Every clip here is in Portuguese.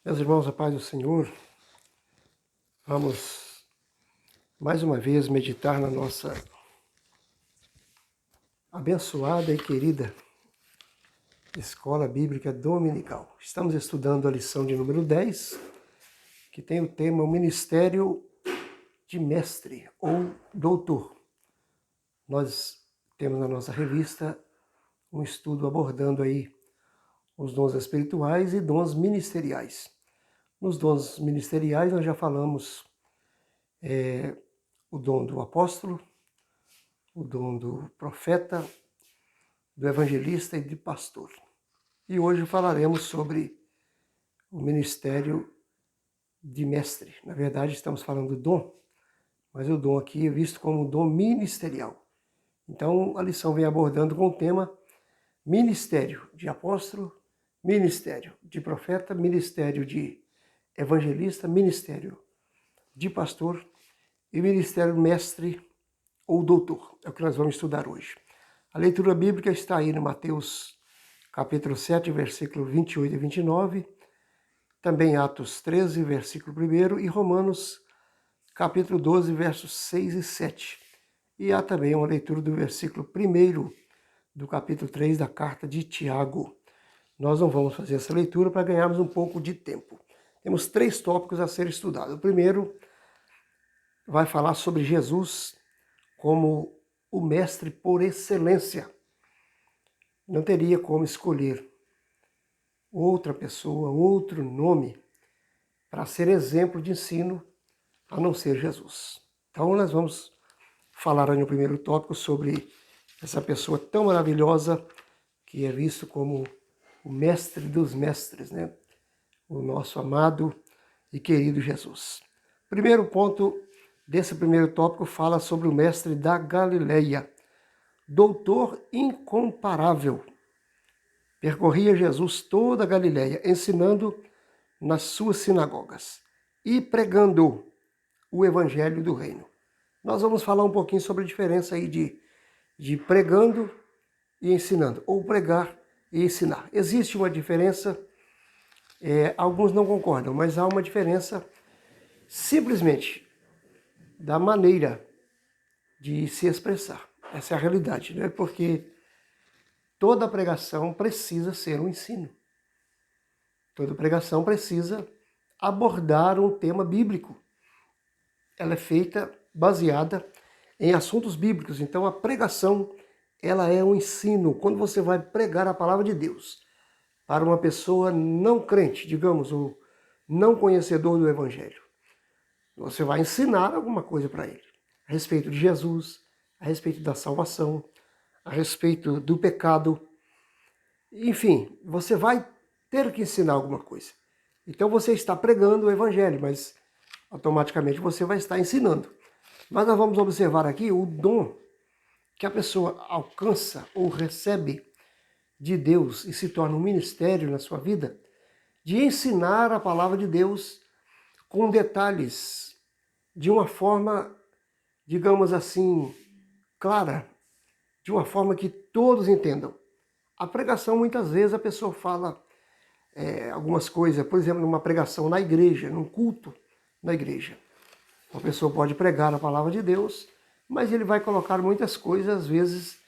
Meus irmãos, a paz do Senhor, vamos mais uma vez meditar na nossa abençoada e querida Escola Bíblica Dominical. Estamos estudando a lição de número 10, que tem o tema o Ministério de Mestre ou Doutor. Nós temos na nossa revista um estudo abordando aí os dons espirituais e dons ministeriais. Nos dons ministeriais nós já falamos o dom do apóstolo, o dom do profeta, do evangelista e de pastor. E hoje falaremos sobre o ministério de mestre. Na verdade, estamos falando do dom, mas o dom aqui é visto como dom ministerial. Então, a lição vem abordando com o tema ministério de apóstolo, ministério de profeta, ministério de evangelista, ministério de pastor e ministério mestre ou doutor. É o que nós vamos estudar hoje. A leitura bíblica está aí no Mateus capítulo 7, versículo 28 e 29, também Atos 13, versículo 1 e Romanos capítulo 12, versos 6 e 7. E há também uma leitura do versículo 1 do capítulo 3 da carta de Tiago. Nós não vamos fazer essa leitura para ganharmos um pouco de tempo. Temos 3 tópicos a ser estudados. O primeiro vai falar sobre Jesus como o mestre por excelência. Não teria como escolher outra pessoa, outro nome para ser exemplo de ensino a não ser Jesus. Então nós vamos falar aí no primeiro tópico sobre essa pessoa tão maravilhosa que é visto como o mestre dos mestres, né? O nosso amado e querido Jesus. Primeiro ponto desse primeiro tópico fala sobre o mestre da Galileia, doutor incomparável. Percorria Jesus toda a Galileia, ensinando nas suas sinagogas e pregando o evangelho do reino. Nós vamos falar um pouquinho sobre a diferença aí de pregando e ensinando, ou pregar e ensinar. Existe uma diferença, alguns não concordam, mas há uma diferença simplesmente da maneira de se expressar. Essa é a realidade, né? Porque toda pregação precisa ser um ensino. Toda pregação precisa abordar um tema bíblico. Ela é feita baseada em assuntos bíblicos. Então a pregação, ela é um ensino. Quando você vai pregar a palavra de Deus para uma pessoa não crente, digamos, ou não conhecedor do evangelho, você vai ensinar alguma coisa para ele a respeito de Jesus, a respeito da salvação, a respeito do pecado. Enfim, você vai ter que ensinar alguma coisa. Então você está pregando o evangelho, mas automaticamente você vai estar ensinando. Mas nós vamos observar aqui o dom que a pessoa alcança ou recebe de Deus e se torna um ministério na sua vida, de ensinar a palavra de Deus com detalhes, de uma forma, digamos assim, clara, de uma forma que todos entendam. A pregação, muitas vezes, a pessoa fala algumas coisas, por exemplo, numa pregação na igreja, num culto na igreja. Uma pessoa pode pregar a palavra de Deus, mas ele vai colocar muitas coisas, às vezes,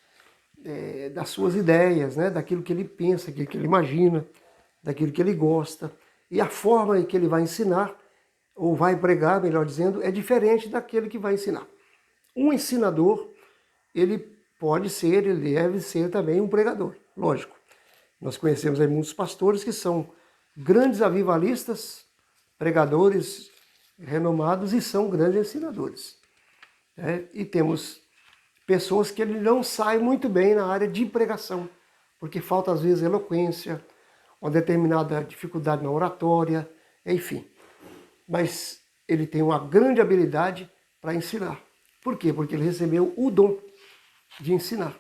das suas ideias, né? Daquilo que ele pensa, daquilo que ele imagina, daquilo que ele gosta. E a forma em que ele vai ensinar, ou vai pregar, melhor dizendo, é diferente daquele que vai ensinar. Um ensinador, ele pode ser, ele deve ser também um pregador, lógico. Nós conhecemos aí muitos pastores que são grandes avivalistas, pregadores renomados e são grandes ensinadores. E temos pessoas que ele não saem muito bem na área de pregação, porque falta às vezes eloquência, uma determinada dificuldade na oratória, enfim. Mas ele tem uma grande habilidade para ensinar. Por quê? Porque ele recebeu o dom de ensinar.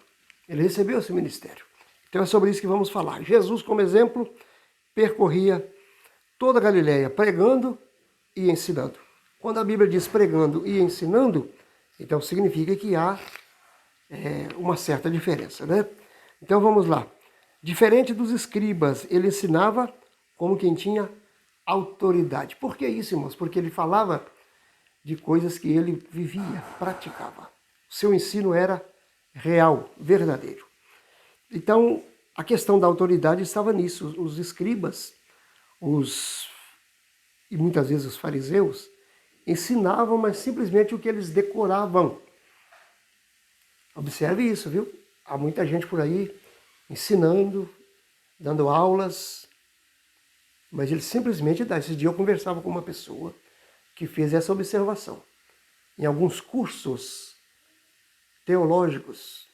Ele recebeu esse ministério. Então é sobre isso que vamos falar. Jesus, como exemplo, percorria toda a Galileia, pregando e ensinando. Quando a Bíblia diz pregando e ensinando, então significa que há uma certa diferença, né? Então vamos lá. Diferente dos escribas, ele ensinava como quem tinha autoridade. Por que isso, irmãos? Porque ele falava de coisas que ele vivia, praticava. O seu ensino era real, verdadeiro. Então, a questão da autoridade estava nisso. Os escribas, e muitas vezes os fariseus, ensinavam, mas simplesmente o que eles decoravam. Observe isso, viu? Há muita gente por aí ensinando, dando aulas, mas ele simplesmente dá. Esse dia eu conversava com uma pessoa que fez essa observação. Em alguns cursos teológicos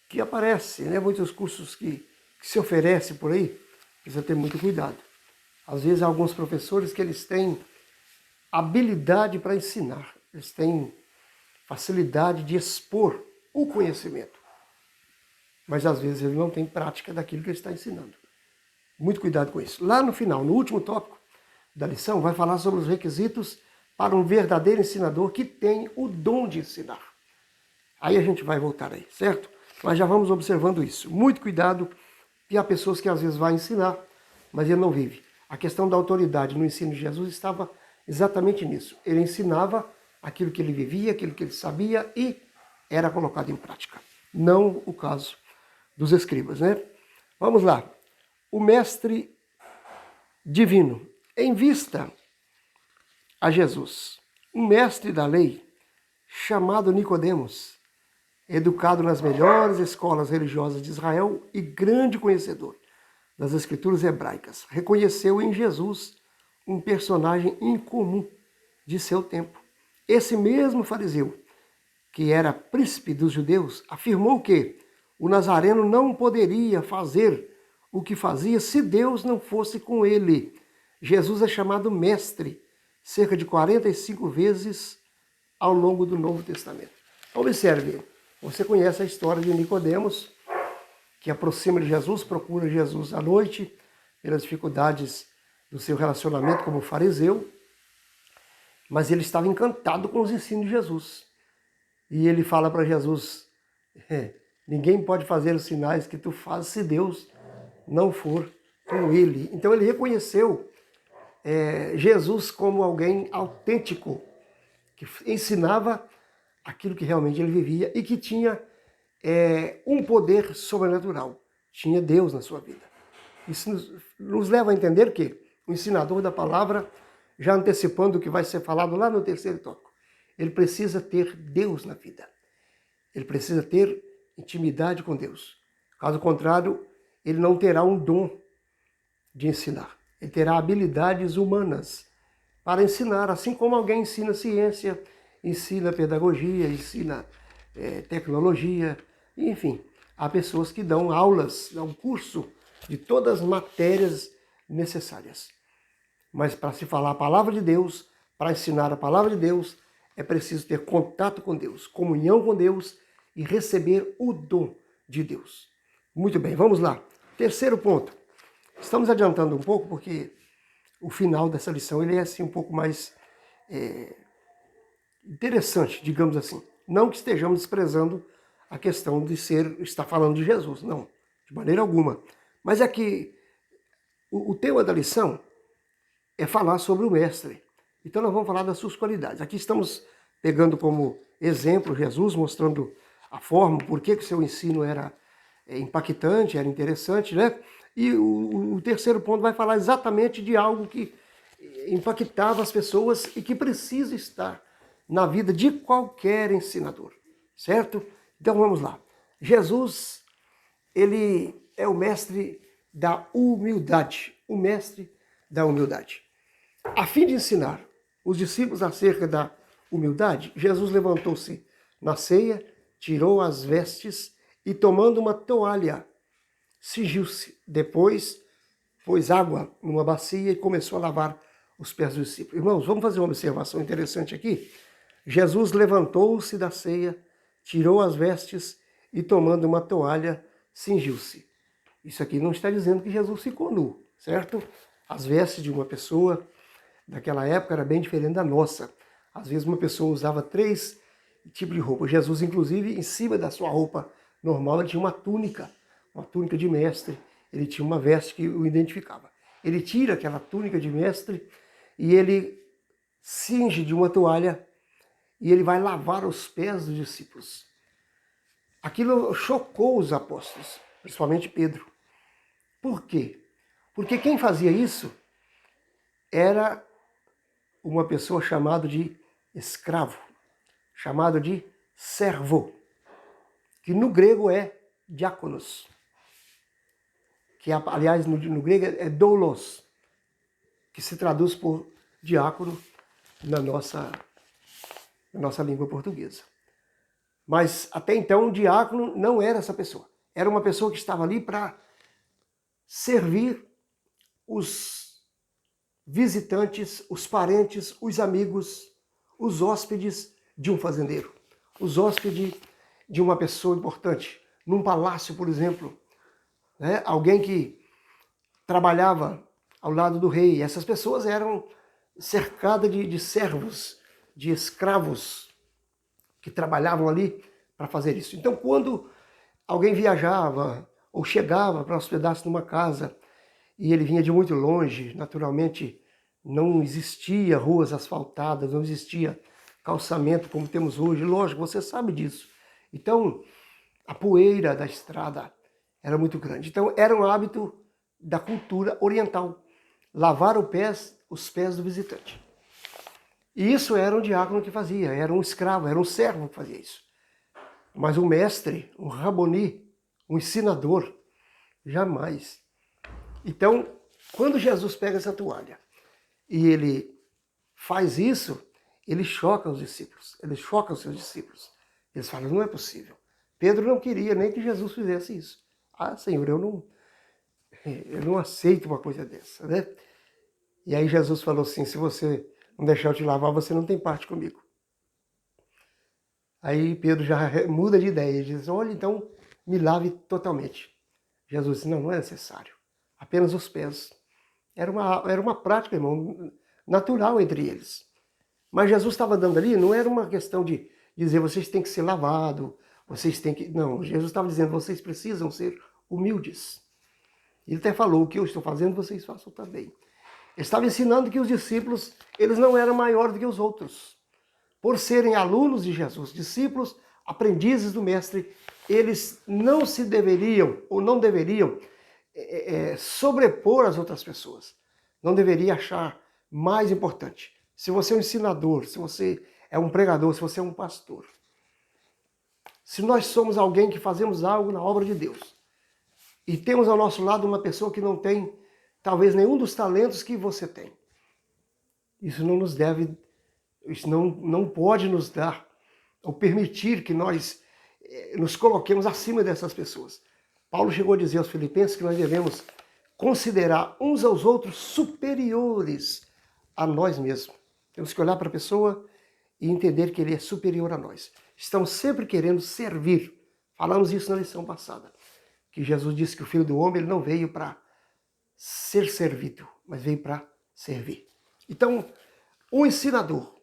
que aparecem, né? Muitos cursos que se oferecem por aí, precisa ter muito cuidado. Às vezes há alguns professores que eles têm habilidade para ensinar, eles têm facilidade de expor o conhecimento, mas às vezes ele não tem prática daquilo que ele está ensinando. Muito cuidado com isso. Lá no final, no último tópico da lição, vai falar sobre os requisitos para um verdadeiro ensinador que tem o dom de ensinar. Aí a gente vai voltar aí, certo? Mas já vamos observando isso. Muito cuidado, que há pessoas que às vezes vão ensinar, mas ele não vive. A questão da autoridade no ensino de Jesus estava exatamente nisso. Ele ensinava aquilo que ele vivia, aquilo que ele sabia e era colocado em prática. Não o caso dos escribas, né? Vamos lá. O mestre divino, em vista a Jesus, um mestre da lei chamado Nicodemos, educado nas melhores escolas religiosas de Israel e grande conhecedor das escrituras hebraicas, reconheceu em Jesus um personagem incomum de seu tempo. Esse mesmo fariseu, que era príncipe dos judeus, afirmou que o nazareno não poderia fazer o que fazia se Deus não fosse com ele. Jesus é chamado mestre cerca de 45 vezes ao longo do Novo Testamento. Observe, você conhece a história de Nicodemos, que aproxima de Jesus, procura Jesus à noite, pelas dificuldades do seu relacionamento como fariseu, mas ele estava encantado com os ensinos de Jesus. E ele fala para Jesus, ninguém pode fazer os sinais que tu fazes se Deus não for com ele. Então ele reconheceu Jesus como alguém autêntico, que ensinava aquilo que realmente ele vivia e que tinha um poder sobrenatural. Tinha Deus na sua vida. Isso nos leva a entender que o ensinador da palavra, já antecipando o que vai ser falado lá no terceiro tópico, ele precisa ter Deus na vida. Ele precisa ter intimidade com Deus. Caso contrário, ele não terá um dom de ensinar. Ele terá habilidades humanas para ensinar, assim como alguém ensina ciência, ensina pedagogia, ensina tecnologia, enfim. Há pessoas que dão aulas, dão curso de todas as matérias necessárias. Mas para se falar a palavra de Deus, para ensinar a palavra de Deus, é preciso ter contato com Deus, comunhão com Deus e receber o dom de Deus. Muito bem, vamos lá. Terceiro ponto. Estamos adiantando um pouco porque o final dessa lição ele é assim um pouco mais interessante, digamos assim. Não que estejamos desprezando a questão de estar falando de Jesus, não, de maneira alguma. Mas é que o tema da lição é falar sobre o mestre. Então nós vamos falar das suas qualidades. Aqui estamos pegando como exemplo Jesus, mostrando a forma, por que o seu ensino era impactante, era interessante, né? E o terceiro ponto vai falar exatamente de algo que impactava as pessoas e que precisa estar na vida de qualquer ensinador, certo? Então vamos lá. Jesus, ele é o mestre da humildade, o mestre da humildade. A fim de ensinar os discípulos acerca da humildade, Jesus levantou-se na ceia, tirou as vestes e, tomando uma toalha, cingiu-se. Depois, pôs água numa bacia e começou a lavar os pés dos discípulos. Irmãos, vamos fazer uma observação interessante aqui? Jesus levantou-se da ceia, tirou as vestes e, tomando uma toalha, cingiu-se. Isso aqui não está dizendo que Jesus ficou nu, certo? As vestes de uma pessoa daquela época era bem diferente da nossa. Às vezes uma pessoa usava 3 tipos de roupa. Jesus, inclusive, em cima da sua roupa normal, ele tinha uma túnica de mestre. Ele tinha uma veste que o identificava. ele tira aquela túnica de mestre e ele cinge de uma toalha e ele vai lavar os pés dos discípulos. Aquilo chocou os apóstolos, principalmente Pedro. Por quê? Porque quem fazia isso era uma pessoa chamada de escravo, chamado de servo, que no grego é diáconos, que aliás no grego é doulos, que se traduz por diácono na nossa língua portuguesa. Mas até então o diácono não era essa pessoa. Era uma pessoa que estava ali para servir os visitantes, os parentes, os amigos, os hóspedes de um fazendeiro, os hóspedes de uma pessoa importante, num palácio, por exemplo, né? Alguém que trabalhava ao lado do rei. Essas pessoas eram cercadas de servos, de escravos que trabalhavam ali para fazer isso. Então, quando alguém viajava ou chegava para hospedar-se numa casa e ele vinha de muito longe, naturalmente não existia ruas asfaltadas, não existia calçamento como temos hoje. Lógico, você sabe disso. Então, a poeira da estrada era muito grande. Então, era um hábito da cultura oriental, lavar os pés do visitante. E isso era um diácono que fazia, era um escravo, era um servo que fazia isso. Mas um mestre, um raboni, um ensinador, jamais. Então, quando Jesus pega essa toalha e ele faz isso, ele choca os discípulos, ele choca os seus discípulos. Eles falam, não é possível. Pedro não queria nem que Jesus fizesse isso. Ah, Senhor, eu não aceito uma coisa dessa, né? E aí Jesus falou assim, se você não deixar eu te lavar, você não tem parte comigo. Aí Pedro já muda de ideia, ele diz, olha, então me lave totalmente. Jesus disse, não é necessário, apenas os pés. Era uma prática, irmão, natural entre eles. Mas Jesus estava dando ali, não era uma questão de dizer, vocês têm que ser lavados, vocês têm que... Não, Jesus estava dizendo, vocês precisam ser humildes. Ele até falou, o que eu estou fazendo, vocês façam também. Ele estava ensinando que os discípulos, eles não eram maiores do que os outros. Por serem alunos de Jesus, discípulos, aprendizes do Mestre, eles não se deveriam, ou não deveriam, sobrepor às outras pessoas. Não deveria achar mais importante. Se você é um ensinador, se você é um pregador, se você é um pastor, se nós somos alguém que fazemos algo na obra de Deus, e temos ao nosso lado uma pessoa que não tem, talvez, nenhum dos talentos que você tem, isso não nos deve, isso não pode nos dar, ou permitir que nós nos coloquemos acima dessas pessoas. Paulo chegou a dizer aos Filipenses que nós devemos considerar uns aos outros superiores a nós mesmos. Temos que olhar para a pessoa e entender que ele é superior a nós. Estamos sempre querendo servir. Falamos isso na lição passada, que Jesus disse que o Filho do Homem ele não veio para ser servido, mas veio para servir. Então, um ensinador,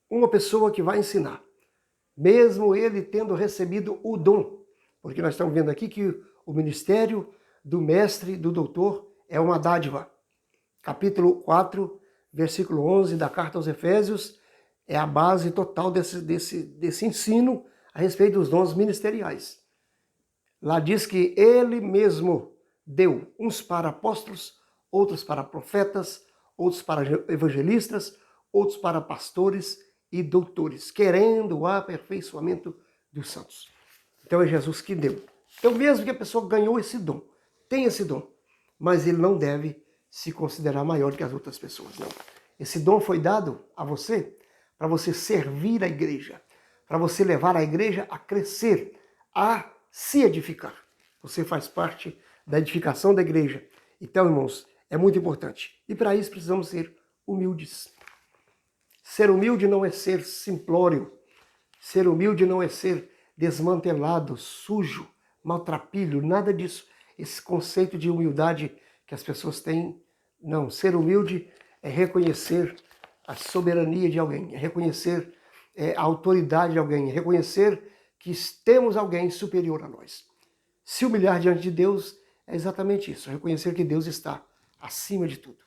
uma pessoa que vai ensinar, mesmo ele tendo recebido o dom, porque nós estamos vendo aqui que o ministério do mestre, do doutor, é uma dádiva. Capítulo 4, versículo 11 da carta aos Efésios, é a base total desse ensino a respeito dos dons ministeriais. Lá diz que ele mesmo deu uns para apóstolos, outros para profetas, outros para evangelistas, outros para pastores e doutores, querendo o aperfeiçoamento dos santos. Então é Jesus que deu. Então mesmo que a pessoa ganhou esse dom, tem esse dom, mas ele não deve se considerar maior que as outras pessoas, não. Esse dom foi dado a você para você servir a igreja, para você levar a igreja a crescer, a se edificar. Você faz parte da edificação da igreja. Então, irmãos, é muito importante. E para isso precisamos ser humildes. Ser humilde não é ser simplório. Ser humilde não é ser desmantelado, sujo, maltrapilho, nada disso. Esse conceito de humildade que as pessoas têm, não. Ser humilde é reconhecer a soberania de alguém, é reconhecer a autoridade de alguém, é reconhecer que temos alguém superior a nós. Se humilhar diante de Deus é exatamente isso, reconhecer que Deus está acima de tudo.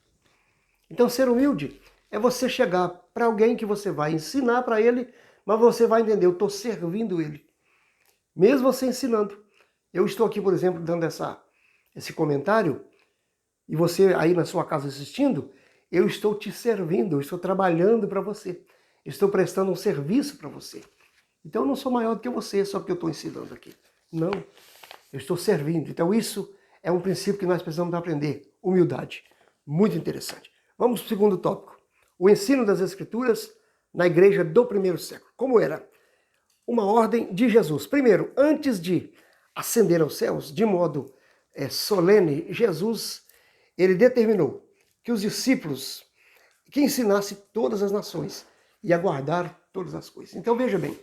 Então, ser humilde é você chegar para alguém que você vai ensinar para ele, mas você vai entender, eu estou servindo ele. Mesmo você ensinando. Eu estou aqui, por exemplo, dando esse comentário, e você aí na sua casa assistindo, eu estou te servindo, eu estou trabalhando para você. Estou prestando um serviço para você. Então eu não sou maior do que você, só porque eu estou ensinando aqui. Não, eu estou servindo. Então isso é um princípio que nós precisamos aprender. Humildade. Muito interessante. Vamos para o segundo tópico. O ensino das Escrituras na igreja do primeiro século. Como era? Uma ordem de Jesus. Primeiro, antes de ascender aos céus, de modo solene, Jesus, ele determinou que os discípulos, que ensinasse todas as nações e a guardar todas as coisas. Então veja bem,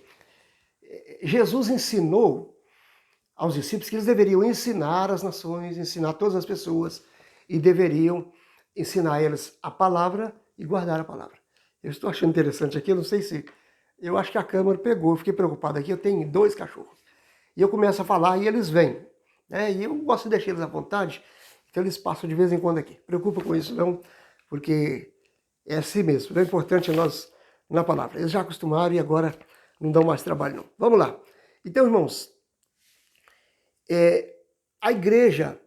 Jesus ensinou aos discípulos que eles deveriam ensinar as nações, ensinar todas as pessoas e deveriam ensinar eles a palavra e guardar a palavra. Eu estou achando interessante aqui, eu não sei se... Eu acho que a câmera pegou, eu fiquei preocupado aqui, eu tenho 2 cachorros. E eu começo a falar e eles vêm. Né? E eu gosto de deixar eles à vontade, então eles passam de vez em quando aqui. Preocupa com isso não, porque é assim mesmo. O importante é nós na palavra. Eles já acostumaram e agora não dão mais trabalho não. Vamos lá. Então, irmãos, a igreja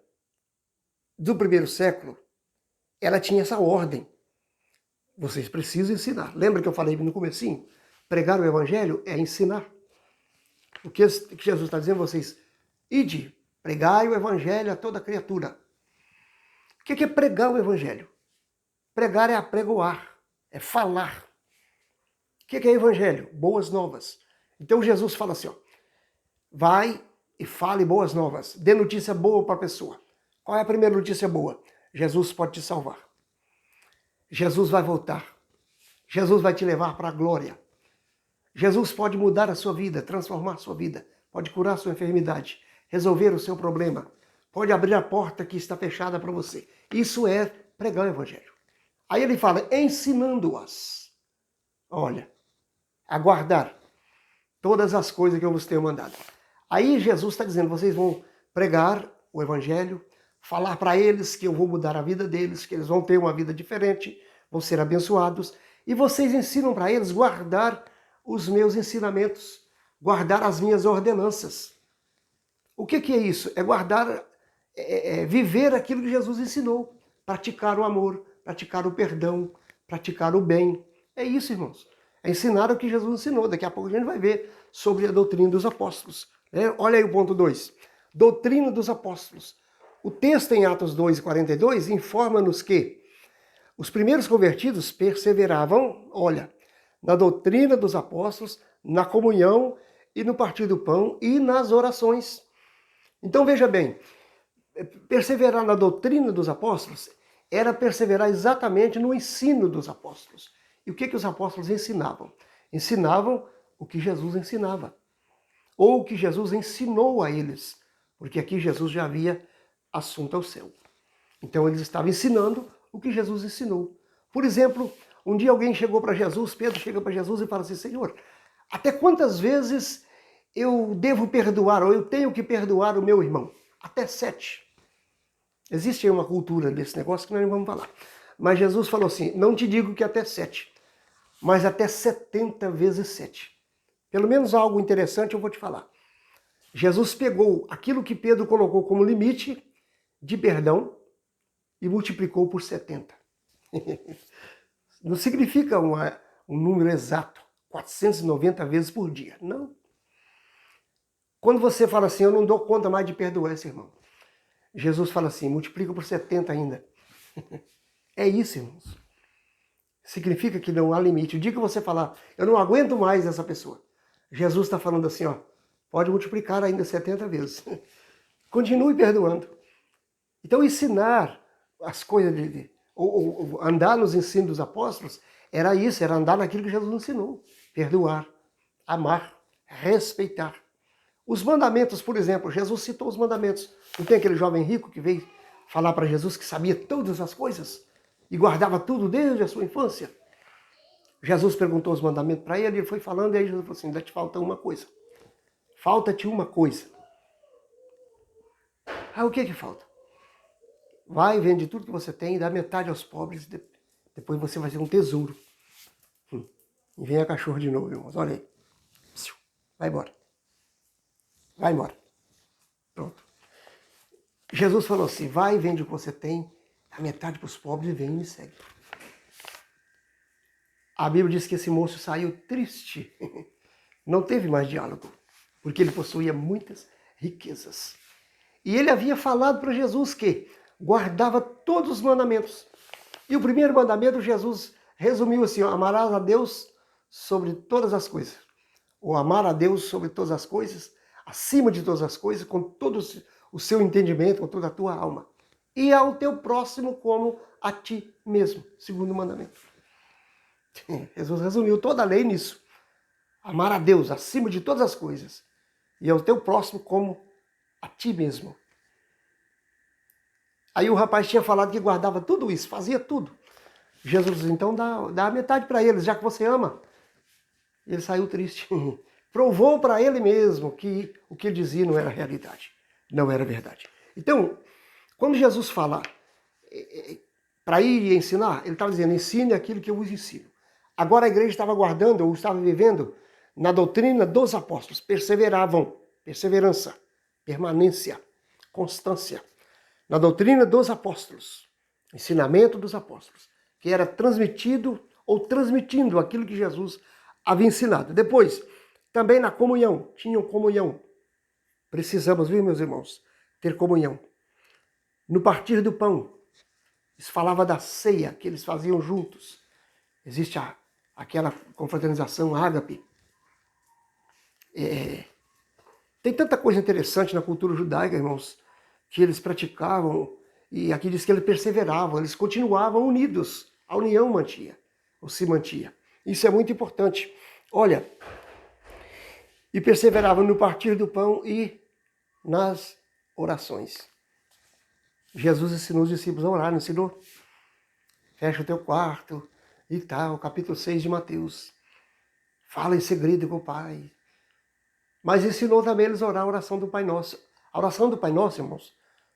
do primeiro século, ela tinha essa ordem. Vocês precisam ensinar. Lembra que eu falei no comecinho? Pregar o evangelho é ensinar. O que Jesus está dizendo a vocês? Ide, pregai o evangelho a toda criatura. O que é pregar o evangelho? Pregar é apregoar, é falar. O que é evangelho? Boas novas. Então Jesus fala assim, ó, vai e fale boas novas, dê notícia boa para a pessoa. Qual é a primeira notícia boa? Jesus pode te salvar. Jesus vai voltar. Jesus vai te levar para a glória. Jesus pode mudar a sua vida, transformar a sua vida, pode curar a sua enfermidade, resolver o seu problema, pode abrir a porta que está fechada para você. Isso é pregar o evangelho. Aí ele fala, ensinando-as, olha, a guardar todas as coisas que eu vos tenho mandado. Aí Jesus está dizendo, vocês vão pregar o evangelho, falar para eles que eu vou mudar a vida deles, que eles vão ter uma vida diferente, vão ser abençoados, e vocês ensinam para eles guardar os meus ensinamentos, guardar as minhas ordenanças. O que é isso? É guardar, viver aquilo que Jesus ensinou, praticar o amor, praticar o perdão, praticar o bem. É isso, irmãos. É ensinar o que Jesus ensinou. Daqui a pouco a gente vai ver sobre a doutrina dos apóstolos. Olha aí o ponto 2. Doutrina dos apóstolos. O texto em Atos 2:42 informa-nos que os primeiros convertidos perseveravam, olha, na doutrina dos apóstolos, na comunhão e no partir do pão e nas orações. Então veja bem, perseverar na doutrina dos apóstolos era perseverar exatamente no ensino dos apóstolos. E o que os apóstolos ensinavam? Ensinavam o que Jesus ensinava, ou o que Jesus ensinou a eles, porque aqui Jesus já havia assunto ao céu. Então eles estavam ensinando o que Jesus ensinou. Por exemplo, um dia alguém chegou para Jesus, Pedro chega para Jesus e fala assim, Senhor, até quantas vezes eu devo perdoar, ou eu tenho que perdoar o meu irmão? Até 7. Existe aí uma cultura desse negócio que nós não vamos falar. Mas Jesus falou assim, não te digo que até 7, mas até 70 vezes 7. Pelo menos algo interessante eu vou te falar. Jesus pegou aquilo que Pedro colocou como limite de perdão e multiplicou por 70. Não significa um número exato, 490 vezes por dia. Não. Quando você fala assim, eu não dou conta mais de perdoar esse irmão. Jesus fala assim, multiplica por 70 ainda. É isso, irmãos. Significa que não há limite. O dia que você falar, eu não aguento mais essa pessoa. Jesus está falando assim, ó, pode multiplicar ainda 70 vezes. Continue perdoando. Então ensinar as coisas, ou andar nos ensinos dos apóstolos, era isso, era andar naquilo que Jesus ensinou. Perdoar, amar, respeitar. Os mandamentos, por exemplo, Jesus citou os mandamentos. Não tem aquele jovem rico que veio falar para Jesus que sabia todas as coisas e guardava tudo desde a sua infância? Jesus perguntou os mandamentos para ele, ele foi falando, e aí Jesus falou assim, ainda te falta uma coisa. Falta-te uma coisa. Ah, o que falta? Vai, vende tudo que você tem, dá metade aos pobres, depois você vai ter um tesouro. E vem a cachorro de novo, irmãos, olha aí. Vai embora. Vai embora. Pronto. Jesus falou assim, vai, vende o que você tem, dá metade para os pobres e vem e me segue. A Bíblia diz que esse moço saiu triste. Não teve mais diálogo, porque ele possuía muitas riquezas. E ele havia falado para Jesus que guardava todos os mandamentos. E o primeiro mandamento, Jesus resumiu assim, amarás a Deus sobre todas as coisas. Ou amar a Deus sobre todas as coisas, acima de todas as coisas, com todo o seu entendimento, com toda a tua alma. E ao teu próximo como a ti mesmo, segundo mandamento. Jesus resumiu toda a lei nisso. Amar a Deus acima de todas as coisas. E ao teu próximo como a ti mesmo. Aí o rapaz tinha falado que guardava tudo isso, fazia tudo. Jesus disse, então dá a metade para eles, já que você ama. Ele saiu triste. Provou para ele mesmo que o que ele dizia não era realidade, não era verdade. Então, quando Jesus fala para ir e ensinar, ele estava dizendo, ensine aquilo que eu vos ensino. Agora a igreja estava guardando, ou estava vivendo na doutrina dos apóstolos. Perseveravam, perseverança, permanência, constância. Na doutrina dos apóstolos, ensinamento dos apóstolos, que era transmitido ou transmitindo aquilo que Jesus havia ensinado. Depois, também na comunhão, tinham comunhão. Precisamos, viu, meus irmãos, ter comunhão. No partir do pão, isso falava da ceia que eles faziam juntos. Existe aquela confraternização ágape. Tem tanta coisa interessante na cultura judaica, irmãos, que eles praticavam, e aqui diz que eles perseveravam, eles continuavam unidos. A união mantinha, ou se mantinha. Isso é muito importante. Olha, e perseveravam no partir do pão e nas orações. Jesus ensinou os discípulos a orar, não ensinou? Fecha o teu quarto e tal, capítulo 6 de Mateus. Fala em segredo com o Pai. Mas ensinou também eles a orar a oração do Pai Nosso. A oração do Pai Nosso, irmãos,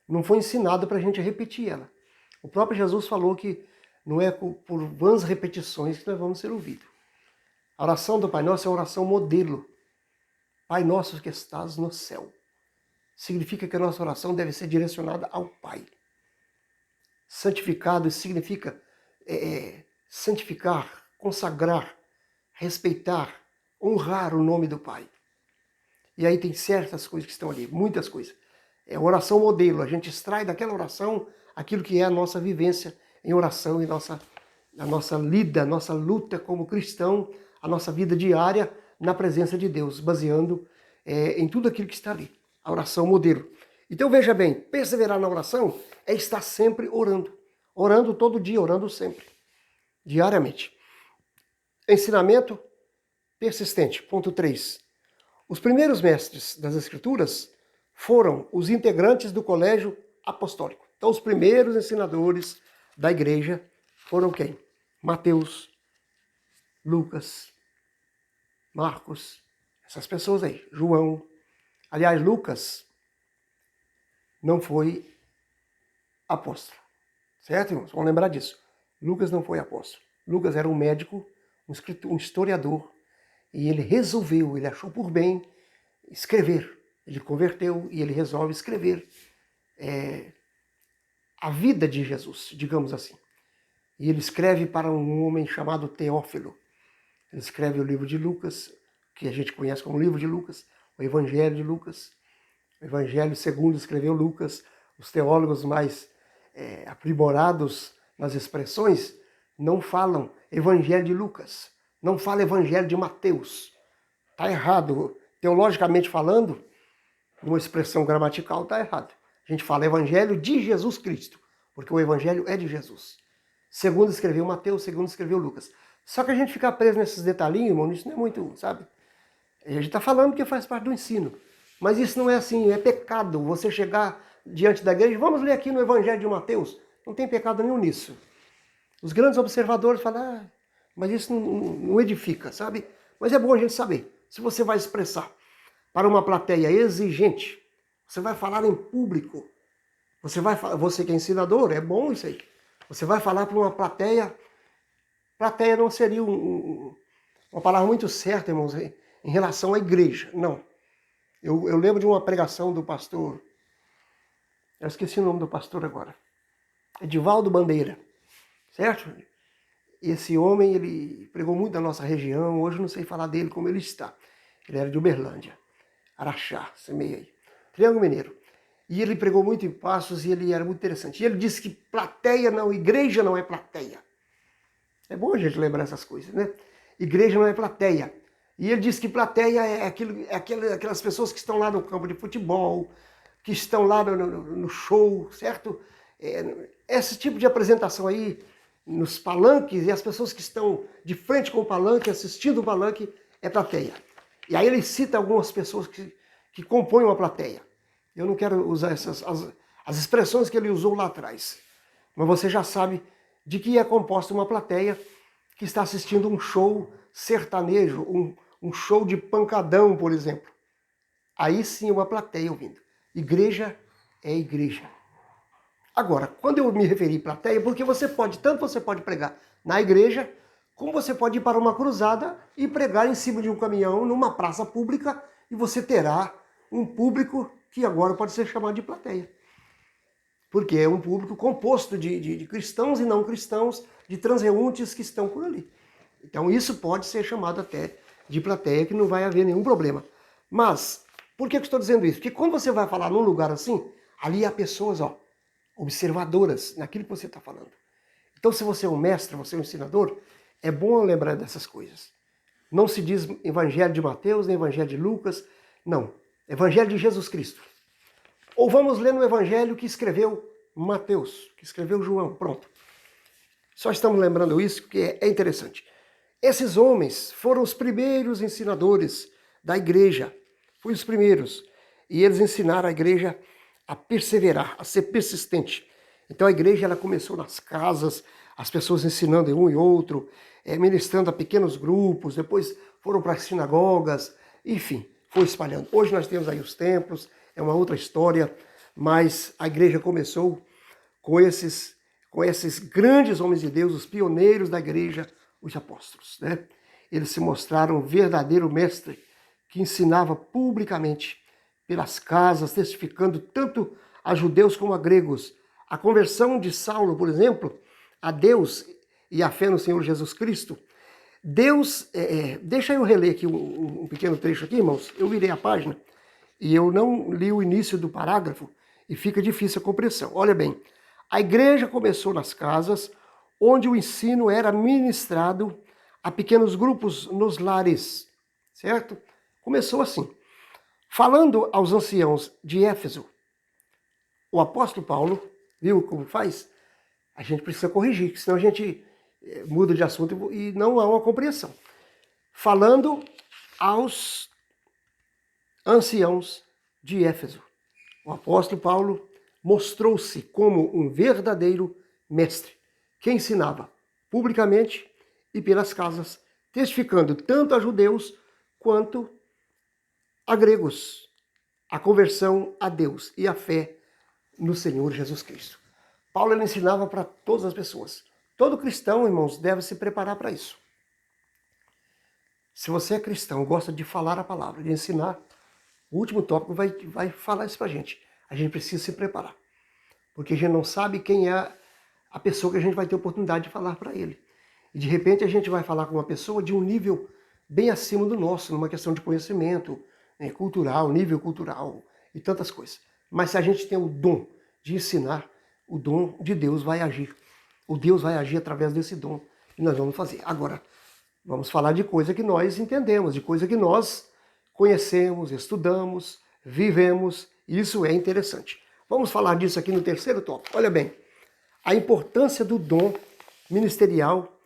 não foi ensinada para a gente repetir ela. O próprio Jesus falou que não é por vãs repetições que nós vamos ser ouvidos. A oração do Pai Nosso é a oração modelo. Pai Nosso que estás no céu. Significa que a nossa oração deve ser direcionada ao Pai. Santificado significa santificar, consagrar, respeitar, honrar o nome do Pai. E aí tem certas coisas que estão ali, muitas coisas. É a oração modelo, a gente extrai daquela oração aquilo que é a nossa vivência em oração e a nossa lida, a nossa luta como cristão, a nossa vida diária na presença de Deus, baseando em tudo aquilo que está ali. A oração modelo. Então veja bem, perseverar na oração é estar sempre orando. Orando todo dia, orando sempre. Diariamente. Ensinamento persistente. Ponto 3. Os primeiros mestres das Escrituras foram os integrantes do colégio apostólico. Então os primeiros ensinadores da igreja foram quem? Mateus, Lucas, Marcos, essas pessoas aí. João. Aliás, Lucas não foi apóstolo. Certo, irmãos? Vamos lembrar disso. Lucas não foi apóstolo. Lucas era um médico, um historiador, e ele resolveu, ele achou por bem escrever. Ele converteu e ele resolve escrever a vida de Jesus, digamos assim. E ele escreve para um homem chamado Teófilo. Ele escreve o livro de Lucas, que a gente conhece como livro de Lucas, o Evangelho de Lucas. O Evangelho segundo escreveu Lucas. Os teólogos mais aprimorados nas expressões não falam Evangelho de Lucas, não fala Evangelho de Mateus. Está errado. Teologicamente falando, uma expressão gramatical está errado. A gente fala Evangelho de Jesus Cristo, porque o Evangelho é de Jesus. Segundo escreveu Mateus, segundo escreveu Lucas. Só que a gente ficar preso nesses detalhinhos, irmão, isso não é muito, sabe? A gente está falando que faz parte do ensino. Mas isso não é assim, é pecado você chegar diante da igreja. Vamos ler aqui no Evangelho de Mateus. Não tem pecado nenhum nisso. Os grandes observadores falam, mas isso não edifica, sabe? Mas é bom a gente saber. Se você vai expressar para uma plateia exigente, você vai falar em público, Você que é ensinador, é bom isso aí. Você vai falar para uma plateia. Plateia não seria uma palavra muito certa, irmãos, em relação à igreja. Não. Eu lembro de uma pregação do pastor. Eu esqueci o nome do pastor agora. Edivaldo Bandeira. Certo? Esse homem, ele pregou muito na nossa região. Hoje eu não sei falar dele como ele está. Ele era de Uberlândia. Araxá, semeia aí. Triângulo Mineiro. E ele pregou muito em Passos e ele era muito interessante. E ele disse que plateia não, igreja não é plateia. É bom a gente lembrar essas coisas, né? Igreja não é plateia. E ele disse que plateia é aquelas pessoas que estão lá no campo de futebol, que estão lá no show, certo? Esse tipo de apresentação aí, nos palanques, e as pessoas que estão de frente com o palanque, assistindo o palanque, é plateia. E aí ele cita algumas pessoas que compõem uma plateia. Eu não quero usar as expressões que ele usou lá atrás. Mas você já sabe de que é composta uma plateia que está assistindo um show sertanejo, um show de pancadão, por exemplo. Aí sim uma plateia ouvindo. Igreja é igreja. Agora, quando eu me referi à plateia, porque tanto você pode pregar na igreja, como você pode ir para uma cruzada e pregar em cima de um caminhão, numa praça pública, e você terá um público que agora pode ser chamado de plateia. Porque é um público composto de cristãos e não cristãos, de transeuntes que estão por ali. Então isso pode ser chamado até de plateia, que não vai haver nenhum problema. Mas, por que eu estou dizendo isso? Porque quando você vai falar num lugar assim, ali há pessoas, observadoras naquilo que você está falando. Então se você é um mestre, você é um ensinador, é bom lembrar dessas coisas. Não se diz Evangelho de Mateus, nem Evangelho de Lucas, não. Evangelho de Jesus Cristo. Ou vamos ler no Evangelho que escreveu Mateus, que escreveu João, pronto. Só estamos lembrando isso porque é interessante. Esses homens foram os primeiros ensinadores da igreja, foram os primeiros. E eles ensinaram a igreja a perseverar, a ser persistente. Então a igreja ela começou nas casas, as pessoas ensinando um e outro, ministrando a pequenos grupos, depois foram para as sinagogas, enfim, foi espalhando. Hoje nós temos aí os templos, é uma outra história, mas a igreja começou com esses grandes homens de Deus, os pioneiros da igreja, os apóstolos, né? Eles se mostraram um verdadeiro mestre que ensinava publicamente pelas casas, testificando tanto a judeus como a gregos. A conversão de Saulo, por exemplo, a Deus e a fé no Senhor Jesus Cristo. Deus, deixa eu reler aqui um pequeno trecho aqui, irmãos. Eu virei a página e eu não li o início do parágrafo e fica difícil a compreensão. Olha bem, a igreja começou nas casas, onde o ensino era ministrado a pequenos grupos nos lares, certo? Começou assim. Falando aos anciãos de Éfeso, o apóstolo Paulo, viu como faz? A gente precisa corrigir, senão a gente muda de assunto e não há uma compreensão. Falando aos anciãos de Éfeso, o apóstolo Paulo mostrou-se como um verdadeiro mestre, que ensinava publicamente e pelas casas, testificando tanto a judeus quanto a gregos a conversão a Deus e a fé no Senhor Jesus Cristo. Paulo ele ensinava para todas as pessoas. Todo cristão, irmãos, deve se preparar para isso. Se você é cristão, gosta de falar a palavra, de ensinar, o último tópico vai falar isso para a gente. A gente precisa se preparar. Porque a gente não sabe quem é a pessoa que a gente vai ter oportunidade de falar para ele. E de repente a gente vai falar com uma pessoa de um nível bem acima do nosso, numa questão de conhecimento, cultural, nível cultural e tantas coisas. Mas se a gente tem o dom de ensinar, o dom de Deus vai agir. O Deus vai agir através desse dom e nós vamos fazer. Agora, vamos falar de coisa que nós entendemos, de coisa que nós conhecemos, estudamos, vivemos. Isso é interessante. Vamos falar disso aqui no terceiro tópico. Olha bem, a importância do dom ministerial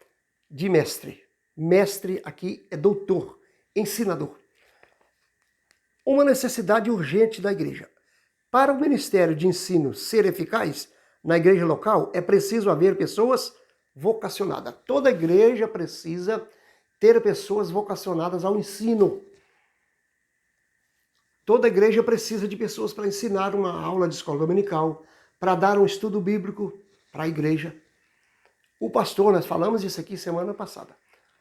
de mestre. Mestre aqui é doutor, ensinador. Uma necessidade urgente da igreja. Para o ministério de ensino ser eficaz na igreja local, é preciso haver pessoas vocacionadas. Toda igreja precisa ter pessoas vocacionadas ao ensino. Toda igreja precisa de pessoas para ensinar uma aula de escola dominical, para dar um estudo bíblico para a igreja. O pastor, nós falamos isso aqui semana passada.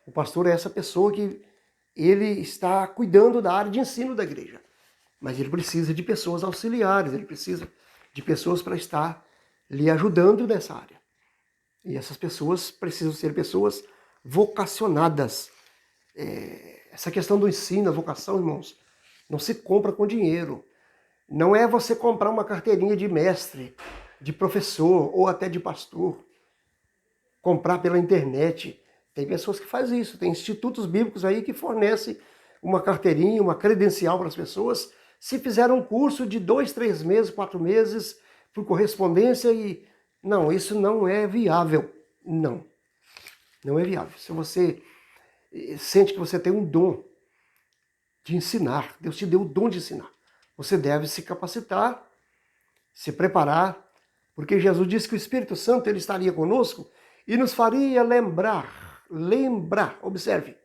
O pastor é essa pessoa que ele está cuidando da área de ensino da igreja. Mas ele precisa de pessoas auxiliares, ele precisa de pessoas para estar lhe ajudando nessa área. E essas pessoas precisam ser pessoas vocacionadas. Essa questão do ensino, a vocação, irmãos, não se compra com dinheiro. Não é você comprar uma carteirinha de mestre, de professor ou até de pastor. Comprar pela internet. Tem pessoas que fazem isso. Tem institutos bíblicos aí que fornecem uma carteirinha, uma credencial para as pessoas. Se fizeram um curso de 2, 3 meses, 4 meses, por correspondência e... Não, isso não é viável. Não. Não é viável. Se você sente que você tem um dom de ensinar, Deus te deu o dom de ensinar, você deve se capacitar, se preparar, porque Jesus disse que o Espírito Santo ele estaria conosco e nos faria lembrar, observe,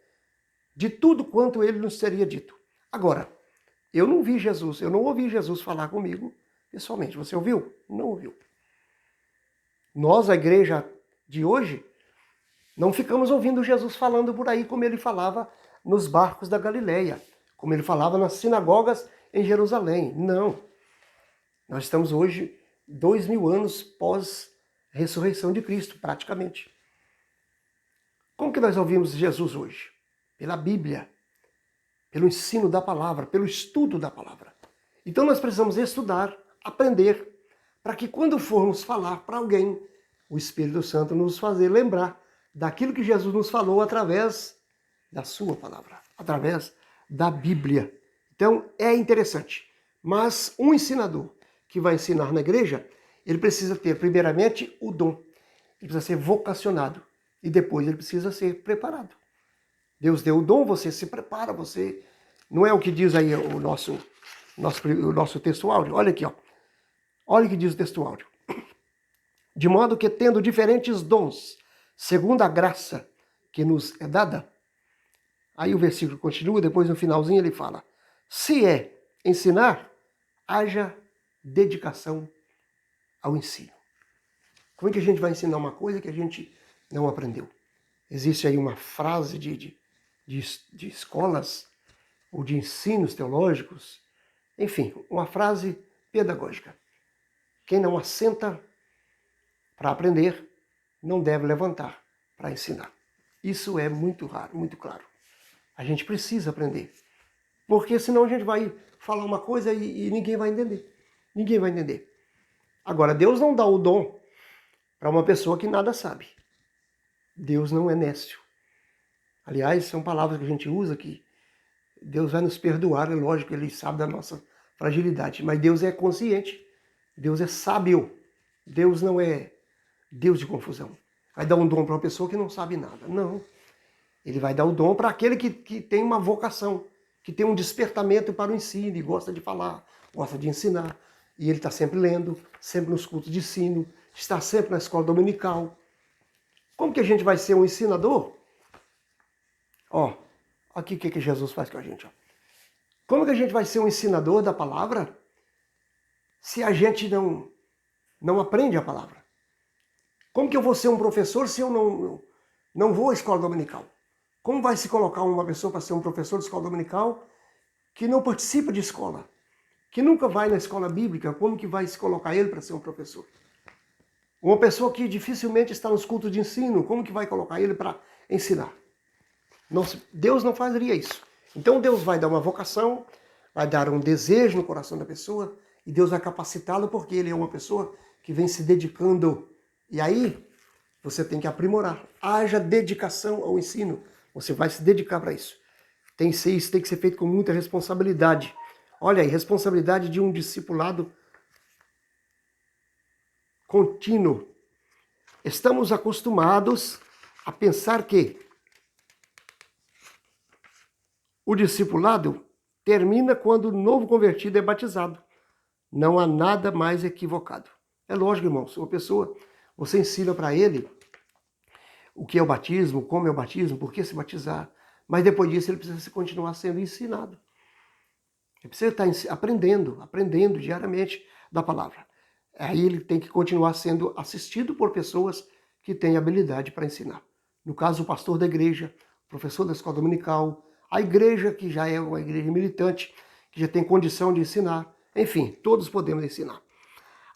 de tudo quanto ele nos teria dito. Agora, eu não ouvi Jesus falar comigo pessoalmente. Você ouviu? Não ouviu. Nós, a igreja de hoje, não ficamos ouvindo Jesus falando por aí como ele falava nos barcos da Galileia, como ele falava nas sinagogas em Jerusalém. Não. Nós estamos hoje 2000 anos pós-ressurreição de Cristo, praticamente. Como que nós ouvimos Jesus hoje? Pela Bíblia, pelo ensino da palavra, pelo estudo da palavra. Então nós precisamos estudar, aprender, para que quando formos falar para alguém, o Espírito Santo nos fazer lembrar daquilo que Jesus nos falou através da sua palavra, através da Bíblia. Então é interessante. Mas um ensinador que vai ensinar na igreja, ele precisa ter primeiramente o dom. Ele precisa ser vocacionado e depois ele precisa ser preparado. Deus deu o dom, você se prepara, você... Não é o que diz aí o nosso texto áudio? Olha aqui, ó. Olha o que diz o texto áudio. De modo que, tendo diferentes dons, segundo a graça que nos é dada, aí o versículo continua, depois no finalzinho ele fala, se é ensinar, haja dedicação ao ensino. Como é que a gente vai ensinar uma coisa que a gente não aprendeu? Existe aí uma frase de escolas ou de ensinos teológicos, enfim, uma frase pedagógica. Quem não assenta para aprender, não deve levantar para ensinar. Isso é muito raro, muito claro. A gente precisa aprender, porque senão a gente vai falar uma coisa e ninguém vai entender. Ninguém vai entender. Agora, Deus não dá o dom para uma pessoa que nada sabe. Deus não é nécio. Aliás, são palavras que a gente usa que Deus vai nos perdoar, é lógico, Ele sabe da nossa fragilidade, mas Deus é consciente, Deus é sábio, Deus não é Deus de confusão. Vai dar um dom para uma pessoa que não sabe nada. Não. Ele vai dar o dom para aquele que tem uma vocação, que tem um despertamento para o ensino, e gosta de falar, gosta de ensinar. E ele está sempre lendo, sempre nos cultos de ensino, está sempre na escola dominical. Como que a gente vai ser um ensinador? Ó, aqui o que Jesus faz com a gente. Ó. Como que a gente vai ser um ensinador da palavra se a gente não aprende a palavra? Como que eu vou ser um professor se eu não vou à escola dominical? Como vai se colocar uma pessoa para ser um professor de escola dominical que não participa de escola? Que nunca vai na escola bíblica? Como que vai se colocar ele para ser um professor? Uma pessoa que dificilmente está nos cultos de ensino, como que vai colocar ele para ensinar? Deus não faria isso. Então Deus vai dar uma vocação, vai dar um desejo no coração da pessoa e Deus vai capacitá-lo porque ele é uma pessoa que vem se dedicando. E aí você tem que aprimorar. Haja dedicação ao ensino. Você vai se dedicar para isso. Isso tem que ser feito com muita responsabilidade. Olha aí, responsabilidade de um discipulado contínuo. Estamos acostumados a pensar que o discipulado termina quando o novo convertido é batizado. Não há nada mais equivocado. É lógico, irmãos, uma pessoa, você ensina para ele o que é o batismo, como é o batismo, por que se batizar, mas depois disso ele precisa continuar sendo ensinado. Ele precisa estar aprendendo diariamente da palavra. aí ele tem que continuar sendo assistido por pessoas que têm habilidade para ensinar. No caso, o pastor da igreja, o professor da escola dominical, a igreja que já é uma igreja militante, que já tem condição de ensinar. Enfim, todos podemos ensinar.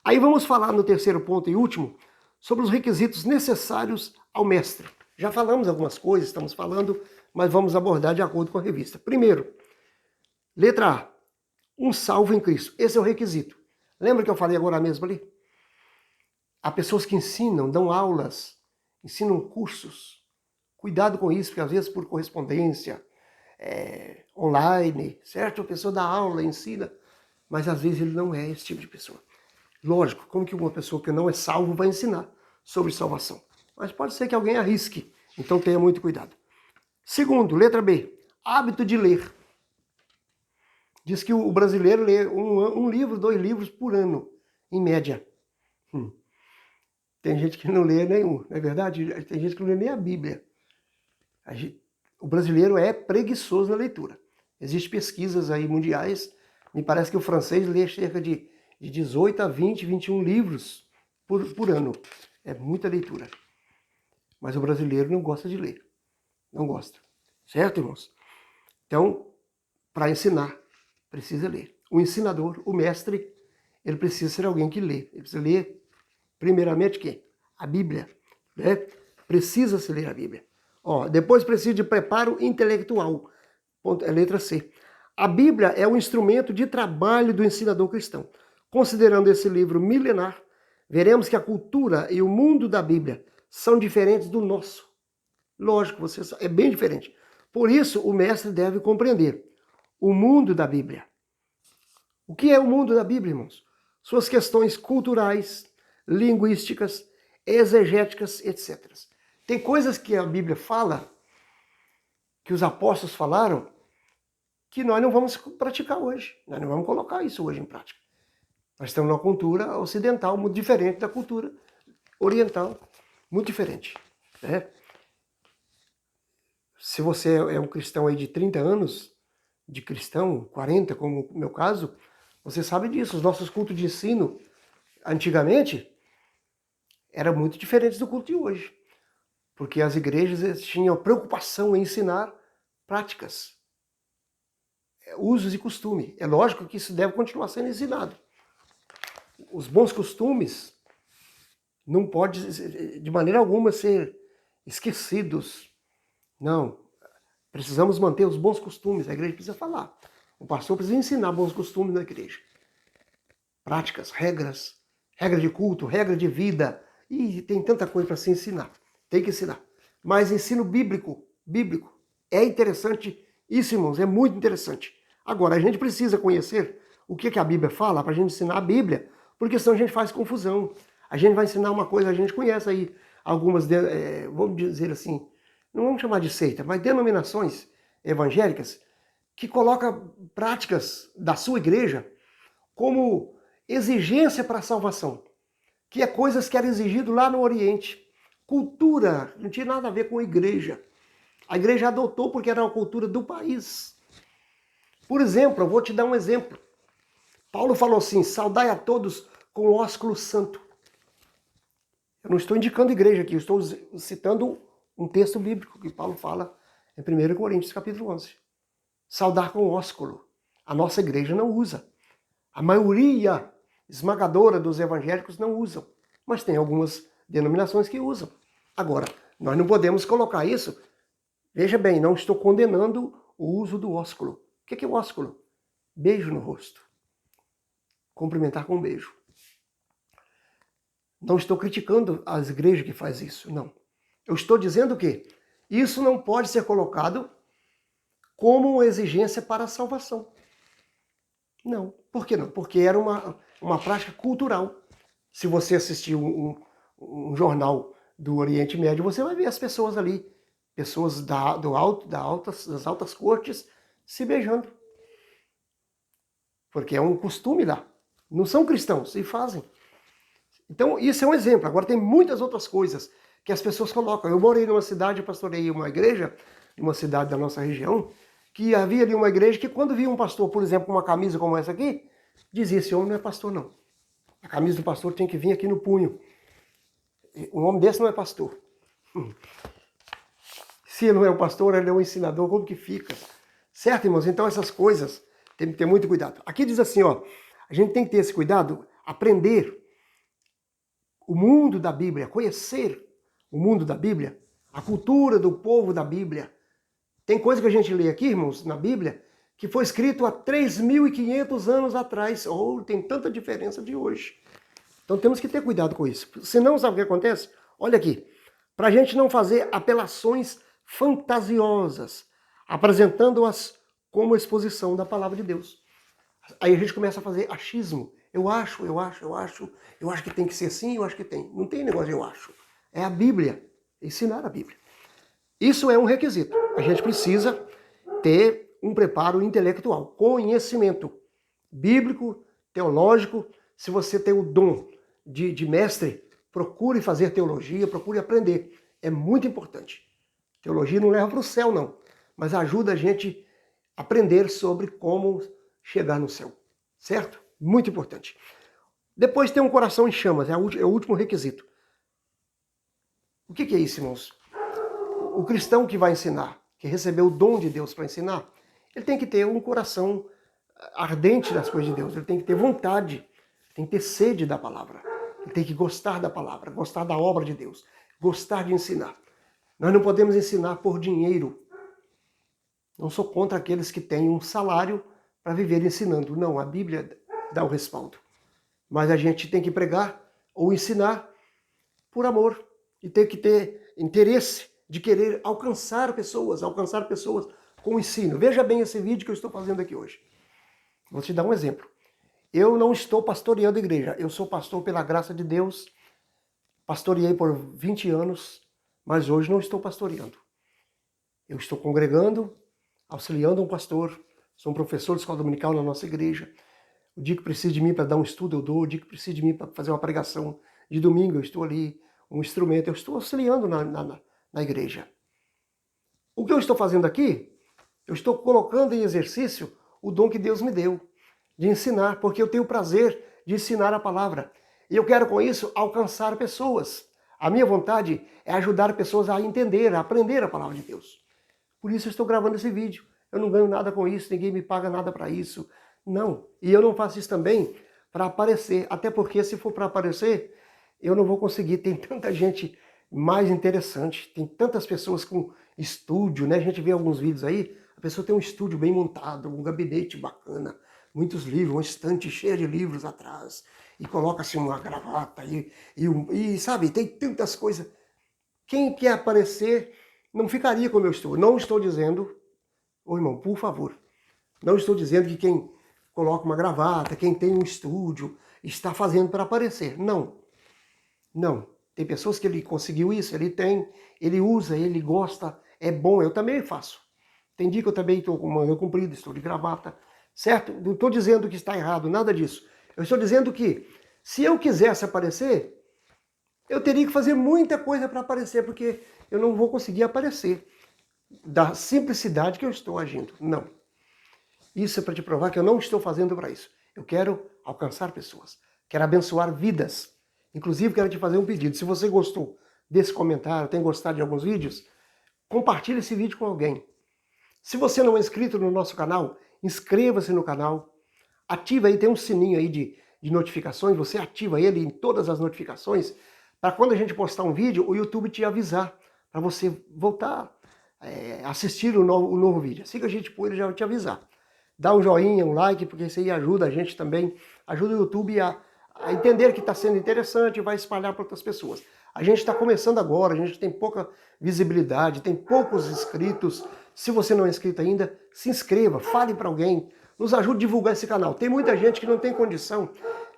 Aí vamos falar no terceiro ponto e último sobre os requisitos necessários ao mestre. Já falamos algumas coisas, estamos falando, mas vamos abordar de acordo com a revista. Primeiro, letra A, um salvo em Cristo. Esse é o requisito. Lembra que eu falei agora mesmo ali? Há pessoas que ensinam, dão aulas, ensinam cursos. Cuidado com isso, porque às vezes por correspondência, online, certo? A pessoa dá aula, ensina, mas às vezes ele não é esse tipo de pessoa. Lógico, como que uma pessoa que não é salvo vai ensinar sobre salvação? Mas pode ser que alguém arrisque, então tenha muito cuidado. Segundo, letra B, hábito de ler. Diz que o brasileiro lê um livro, 2 livros por ano, em média. Tem gente que não lê nenhum, não é verdade? Tem gente que não lê nem a Bíblia. O brasileiro é preguiçoso na leitura. Existem pesquisas aí mundiais, me parece que o francês lê cerca de 18 a 20, 21 livros por ano. É muita leitura. Mas o brasileiro não gosta de ler. Não gosta. Certo, irmãos? Então, para ensinar, precisa ler. O ensinador, o mestre, ele precisa ser alguém que lê. Ele precisa ler, primeiramente, o quê? A Bíblia. Né? Precisa se ler a Bíblia. Depois precisa de preparo intelectual. Letra C. A Bíblia é um instrumento de trabalho do ensinador cristão. Considerando esse livro milenar, veremos que a cultura e o mundo da Bíblia são diferentes do nosso. Lógico, é bem diferente. Por isso, o mestre deve compreender o mundo da Bíblia. O que é o mundo da Bíblia, irmãos? Suas questões culturais, linguísticas, exegéticas, etc. Tem coisas que a Bíblia fala, que os apóstolos falaram, que nós não vamos praticar hoje. Nós não vamos colocar isso hoje em prática. Nós estamos numa cultura ocidental muito diferente da cultura oriental, muito diferente. Né? Se você é um cristão aí de 30 anos, de cristão, 40, como no meu caso, você sabe disso. Os nossos cultos de ensino, antigamente, eram muito diferentes do culto de hoje. Porque as igrejas tinham preocupação em ensinar práticas, usos e costumes. É lógico que isso deve continuar sendo ensinado. Os bons costumes não podem, de maneira alguma, ser esquecidos. Não. Precisamos manter os bons costumes. A igreja precisa falar. O pastor precisa ensinar bons costumes na igreja. Práticas, regras, regra de culto, regra de vida. E tem tanta coisa para se ensinar. Tem que ensinar. Mas ensino bíblico, é interessante. Isso, irmãos, é muito interessante. Agora, a gente precisa conhecer o que a Bíblia fala para a gente ensinar a Bíblia, porque senão a gente faz confusão. A gente vai ensinar uma coisa, a gente conhece aí algumas, vamos dizer assim, não vamos chamar de seita, mas denominações evangélicas que colocam práticas da sua igreja como exigência para a salvação, que é coisas que eram exigidas lá no Oriente. Cultura, não tinha nada a ver com a igreja. A igreja adotou porque era uma cultura do país. Por exemplo, eu vou te dar um exemplo. Paulo falou assim, saudai a todos com o ósculo santo. Eu não estou indicando igreja aqui, eu estou citando um texto bíblico que Paulo fala em 1 Coríntios capítulo 11. Saudar com ósculo. A nossa igreja não usa. A maioria esmagadora dos evangélicos não usam. Mas tem algumas denominações que usam. Agora, nós não podemos colocar isso. Veja bem, não estou condenando o uso do ósculo. O que é o ósculo? Beijo no rosto. Cumprimentar com um beijo. Não estou criticando as igrejas que fazem isso, não. Eu estou dizendo que isso não pode ser colocado como uma exigência para a salvação. Não. Por que não? Porque era uma prática cultural. Se você assistir um jornal do Oriente Médio, você vai ver as pessoas ali, pessoas das altas cortes, se beijando. Porque é um costume lá. Não são cristãos, e fazem. Então, isso é um exemplo. Agora, tem muitas outras coisas que as pessoas colocam. Eu morei numa cidade, pastorei uma igreja, numa cidade da nossa região, que havia ali uma igreja que quando via um pastor, por exemplo, com uma camisa como essa aqui, dizia, esse homem não é pastor, não. A camisa do pastor tem que vir aqui no punho. Um homem desse não é pastor. Se ele não é o pastor, ele é o ensinador, como que fica? Certo, irmãos? Então essas coisas tem que ter muito cuidado. Aqui diz assim, ó, a gente tem que ter esse cuidado, aprender o mundo da Bíblia, conhecer o mundo da Bíblia, a cultura do povo da Bíblia. Tem coisa que a gente lê aqui, irmãos, na Bíblia, que foi escrito há 3.500 anos atrás. Oh, tem tanta diferença de hoje. Então temos que ter cuidado com isso. Senão, sabe o que acontece? Olha aqui, para a gente não fazer apelações fantasiosas, apresentando-as como exposição da palavra de Deus. Aí a gente começa a fazer achismo. Eu acho que tem que ser assim, eu acho que tem. Não tem negócio de eu acho. É a Bíblia, ensinar a Bíblia. Isso é um requisito. A gente precisa ter um preparo intelectual, conhecimento bíblico, teológico. Se você tem o dom de mestre, procure fazer teologia, procure aprender. É muito importante. Teologia não leva para o céu, não, mas ajuda a gente a aprender sobre como chegar no céu, certo? Muito importante. Depois tem um coração em chamas, é o último requisito. O que é isso, irmãos? O cristão que vai ensinar, que recebeu o dom de Deus para ensinar, ele tem que ter um coração ardente das coisas de Deus, ele tem que ter vontade, tem que ter sede da palavra, ele tem que gostar da palavra, gostar da obra de Deus, gostar de ensinar. Nós não podemos ensinar por dinheiro. Não sou contra aqueles que têm um salário para viver ensinando. Não, a Bíblia dá o respaldo. Mas a gente tem que pregar ou ensinar por amor. E tem que ter interesse de querer alcançar pessoas com o ensino. Veja bem esse vídeo que eu estou fazendo aqui hoje. Vou te dar um exemplo. Eu não estou pastoreando a igreja. Eu sou pastor pela graça de Deus. Pastoreei por 20 anos, mas hoje não estou pastoreando. Eu estou congregando, auxiliando um pastor, sou um professor de escola dominical na nossa igreja. O dia que precisa de mim para dar um estudo, eu dou. O dia que precisa de mim para fazer uma pregação de domingo, eu estou ali, um instrumento, eu estou auxiliando na igreja. O que eu estou fazendo aqui, eu estou colocando em exercício o dom que Deus me deu, de ensinar, porque eu tenho o prazer de ensinar a palavra. E eu quero com isso alcançar pessoas. A minha vontade é ajudar pessoas a entender, a aprender a palavra de Deus. Por isso eu estou gravando esse vídeo. Eu não ganho nada com isso, ninguém me paga nada para isso. Não. E eu não faço isso também para aparecer. Até porque se for para aparecer, eu não vou conseguir. Tem tanta gente mais interessante, tem tantas pessoas com estúdio, né? A gente vê alguns vídeos aí, a pessoa tem um estúdio bem montado, um gabinete bacana, muitos livros, uma estante cheia de livros atrás, e coloca assim uma gravata e sabe, tem tantas coisas. Quem quer aparecer não ficaria como eu estou. Não estou dizendo, ô irmão, por favor, não estou dizendo que quem coloca uma gravata, quem tem um estúdio, está fazendo para aparecer. Não. Não. Tem pessoas que ele conseguiu isso, ele tem, ele usa, ele gosta, é bom. Eu também faço. Tem dia que eu também estou com manga comprida, estou de gravata, certo? Não estou dizendo que está errado, nada disso. Eu estou dizendo que, se eu quisesse aparecer, eu teria que fazer muita coisa para aparecer, porque eu não vou conseguir aparecer da simplicidade que eu estou agindo. Não. Isso é para te provar que eu não estou fazendo para isso. Eu quero alcançar pessoas. Quero abençoar vidas. Inclusive, quero te fazer um pedido. Se você gostou desse comentário, tem gostado de alguns vídeos, compartilhe esse vídeo com alguém. Se você não é inscrito no nosso canal, inscreva-se no canal. Ativa aí, tem um sininho aí de notificações. Você ativa ele em todas as notificações, para quando a gente postar um vídeo, o YouTube te avisar, para você voltar a assistir o novo vídeo. Assim que a gente pôr, ele já vai te avisar. Dá um joinha, um like, porque isso aí ajuda a gente também, ajuda o YouTube a entender que está sendo interessante e vai espalhar para outras pessoas. A gente está começando agora, a gente tem pouca visibilidade, tem poucos inscritos. Se você não é inscrito ainda, se inscreva, fale para alguém, nos ajude a divulgar esse canal. Tem muita gente que não tem condição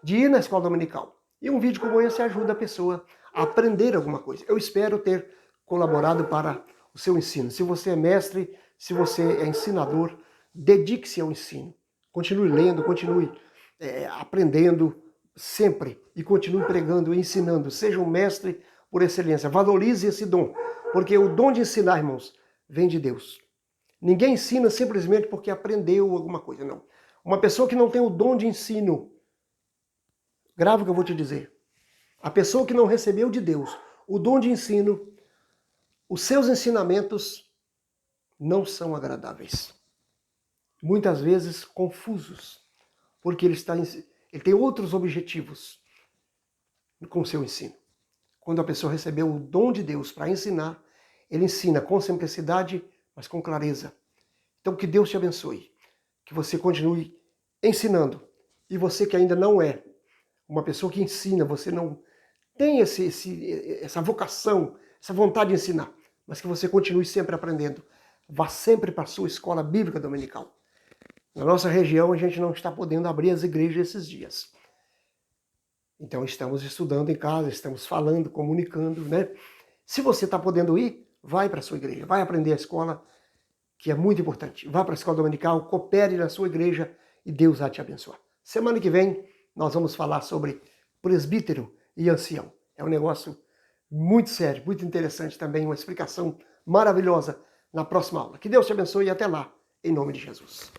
de ir na escola dominical. E um vídeo como esse ajuda a pessoa a aprender alguma coisa. Eu espero ter colaborado para o seu ensino. Se você é mestre, se você é ensinador, dedique-se ao ensino. Continue lendo, continue aprendendo sempre e continue pregando e ensinando. Seja um mestre por excelência. Valorize esse dom, porque o dom de ensinar, irmãos, vem de Deus. Ninguém ensina simplesmente porque aprendeu alguma coisa, não. Uma pessoa que não tem o dom de ensino, grave o que eu vou te dizer. A pessoa que não recebeu de Deus o dom de ensino, os seus ensinamentos não são agradáveis. Muitas vezes confusos, porque ele tem outros objetivos com o seu ensino. Quando a pessoa recebeu o dom de Deus para ensinar, ele ensina com simplicidade, mas com clareza. Então que Deus te abençoe, que você continue ensinando. E você que ainda não é uma pessoa que ensina, você não tem essa vocação, essa vontade de ensinar, mas que você continue sempre aprendendo. Vá sempre para a sua escola bíblica dominical. Na nossa região, a gente não está podendo abrir as igrejas esses dias. Então, estamos estudando em casa, estamos falando, comunicando, né? Se você está podendo ir, vai para a sua igreja, vai aprender a escola, que é muito importante. Vá para a escola dominical, coopere na sua igreja e Deus vai te abençoar. Semana que vem, nós vamos falar sobre presbítero e ancião. É um negócio muito sério, muito interessante também, uma explicação maravilhosa na próxima aula. Que Deus te abençoe e até lá, em nome de Jesus.